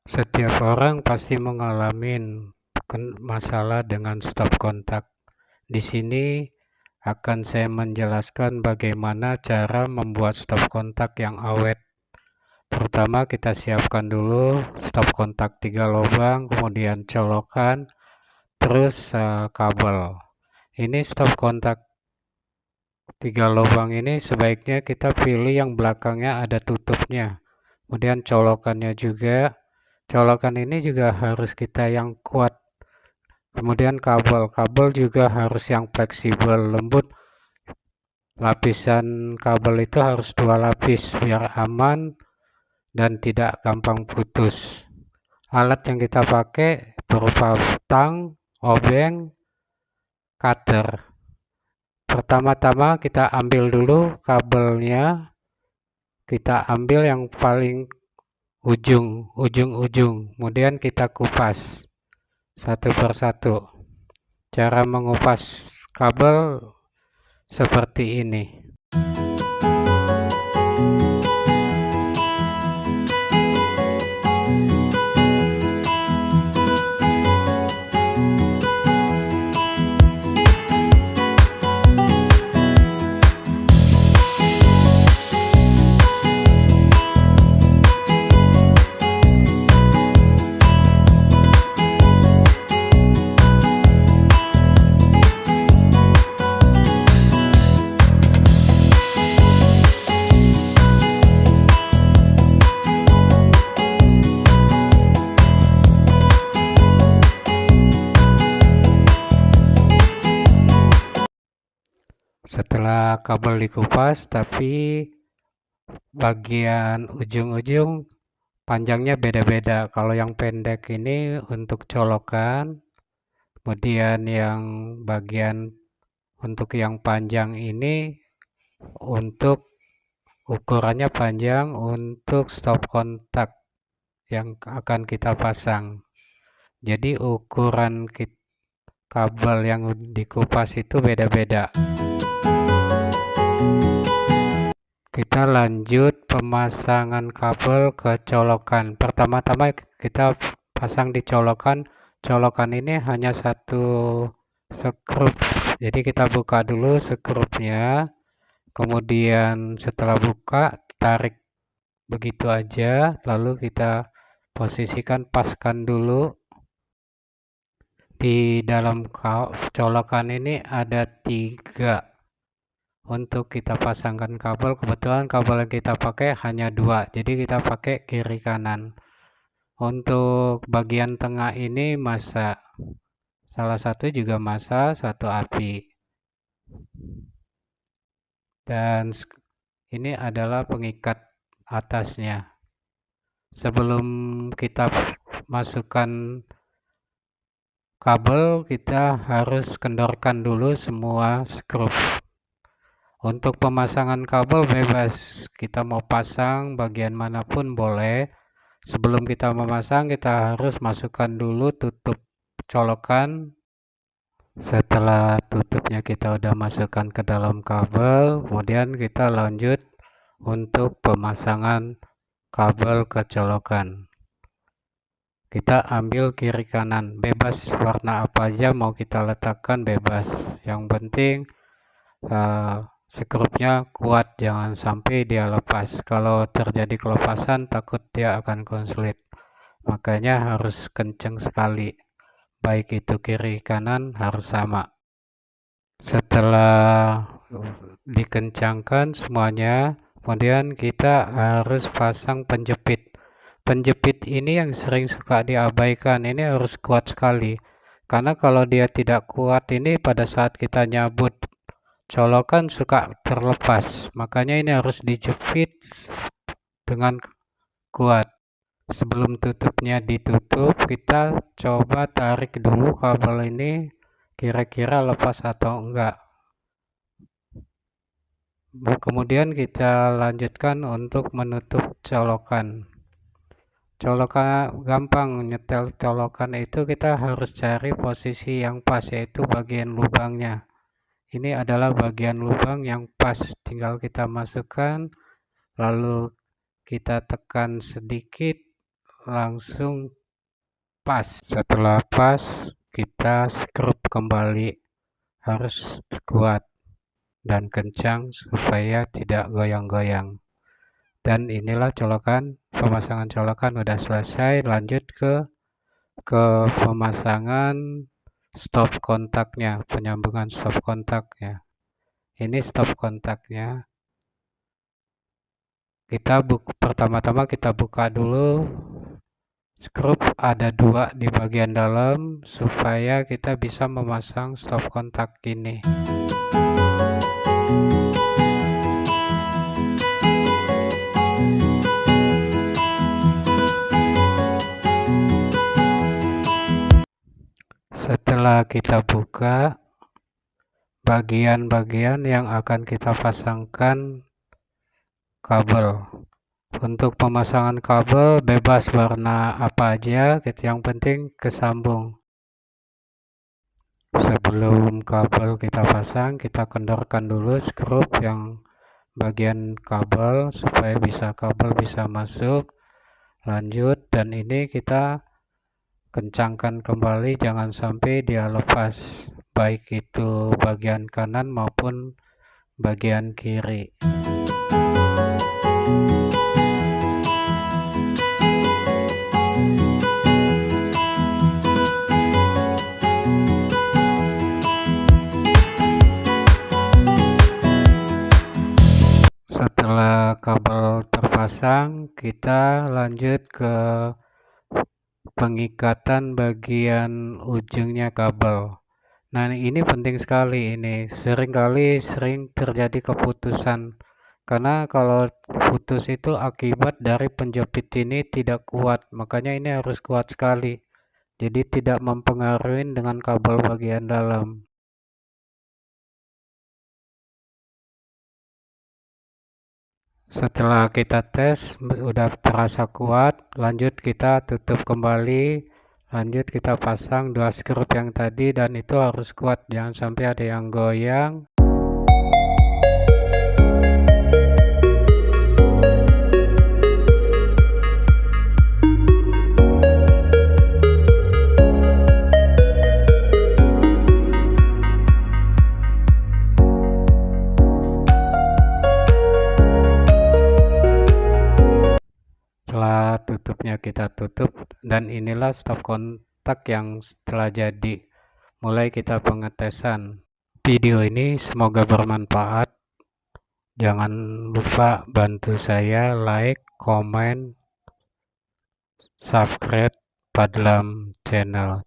Setiap orang pasti mengalami masalah dengan stop kontak. Di sini akan saya menjelaskan bagaimana cara membuat stop kontak yang awet. Pertama kita siapkan dulu stop kontak 3 lubang, kemudian colokan, terus kabel. Ini stop kontak 3 lubang ini sebaiknya kita pilih yang belakangnya ada tutupnya. Kemudian colokannya juga. Colokan ini juga harus kita yang kuat. Kemudian kabel juga harus yang fleksibel, lembut. Lapisan kabel itu harus 2 lapis biar aman dan tidak gampang putus. Alat yang kita pakai berupa tang, obeng, cutter. Pertama-tama kita ambil dulu kabelnya, kita ambil yang paling ujung, kemudian kita kupas satu persatu. Cara mengupas kabel seperti ini. Setelah kabel dikupas, tapi bagian ujung-ujung panjangnya beda-beda. Kalau yang pendek ini untuk colokan, kemudian yang bagian untuk yang panjang ini untuk ukurannya panjang untuk stop kontak yang akan kita pasang. Jadi ukuran kabel yang dikupas itu beda-beda. Kita lanjut pemasangan kabel ke colokan. Pertama-tama kita pasang di colokan. Colokan ini hanya satu skrup. Jadi kita buka dulu skrupnya. Kemudian setelah buka, tarik begitu aja. Lalu kita posisikan, paskan dulu. Di dalam colokan ini ada 3 untuk kita pasangkan kabel. Kebetulan kabel yang kita pakai hanya 2, jadi kita pakai kiri kanan. Untuk bagian tengah ini masa, salah satu juga masa, satu api. Dan ini adalah pengikat atasnya. Sebelum kita masukkan kabel, kita harus kendorkan dulu semua skrup. Untuk pemasangan kabel bebas, kita mau pasang bagian manapun boleh. Sebelum kita memasang, kita harus masukkan dulu tutup colokan. Setelah tutupnya kita udah masukkan ke dalam kabel, kemudian kita lanjut untuk pemasangan kabel ke colokan. Kita ambil kiri kanan, bebas warna apa aja mau kita letakkan, bebas. Yang penting skrupnya kuat, jangan sampai dia lepas. Kalau terjadi kelepasan takut dia akan konslet. Makanya harus kencang sekali. Baik itu kiri kanan harus sama. Setelah dikencangkan semuanya, kemudian kita harus pasang penjepit. Penjepit ini yang sering suka diabaikan, ini harus kuat sekali. Karena kalau dia tidak kuat ini pada saat kita nyabut colokan suka terlepas. Makanya ini harus dijepit dengan kuat. Sebelum tutupnya ditutup, kita coba tarik dulu kabel ini kira-kira lepas atau enggak. Kemudian kita lanjutkan untuk menutup colokan. Colokan gampang, nyetel colokan itu kita harus cari posisi yang pas, yaitu bagian lubangnya. Ini adalah bagian lubang yang pas, tinggal kita masukkan, lalu kita tekan sedikit, langsung pas. Setelah pas, kita skrup kembali, harus kuat dan kencang supaya tidak goyang-goyang. Dan inilah pemasangan colokan udah selesai. Lanjut ke pemasangan stop kontaknya, penyambungan stop kontaknya. Ini stop kontaknya. Pertama-tama kita buka dulu. Skrup ada 2 di bagian dalam supaya kita bisa memasang stop kontak ini. Setelah kita buka, bagian-bagian yang akan kita pasangkan kabel. Untuk pemasangan kabel bebas warna apa aja, yang penting kesambung. Sebelum kabel kita pasang, kita kendorkan dulu skrup yang bagian kabel supaya kabel bisa masuk. Lanjut, dan ini kita kencangkan kembali, jangan sampai dia lepas, baik itu bagian kanan maupun bagian kiri. Setelah kabel terpasang, kita lanjut ke pengikatan bagian ujungnya kabel. Nah, ini penting sekali ini. Sering terjadi keputusan. Karena kalau putus itu akibat dari penjepit ini tidak kuat. Makanya ini harus kuat sekali. Jadi tidak mempengaruhi dengan kabel bagian dalam. Setelah kita tes udah terasa kuat, lanjut kita tutup kembali, lanjut kita pasang 2 skrup yang tadi, dan itu harus kuat, jangan sampai ada yang goyang. Setelah tutupnya kita tutup, dan inilah stop kontak yang setelah jadi. Mulai kita pengetesan. Video ini semoga bermanfaat. Jangan lupa bantu saya like, komen, subscribe Padlam channel.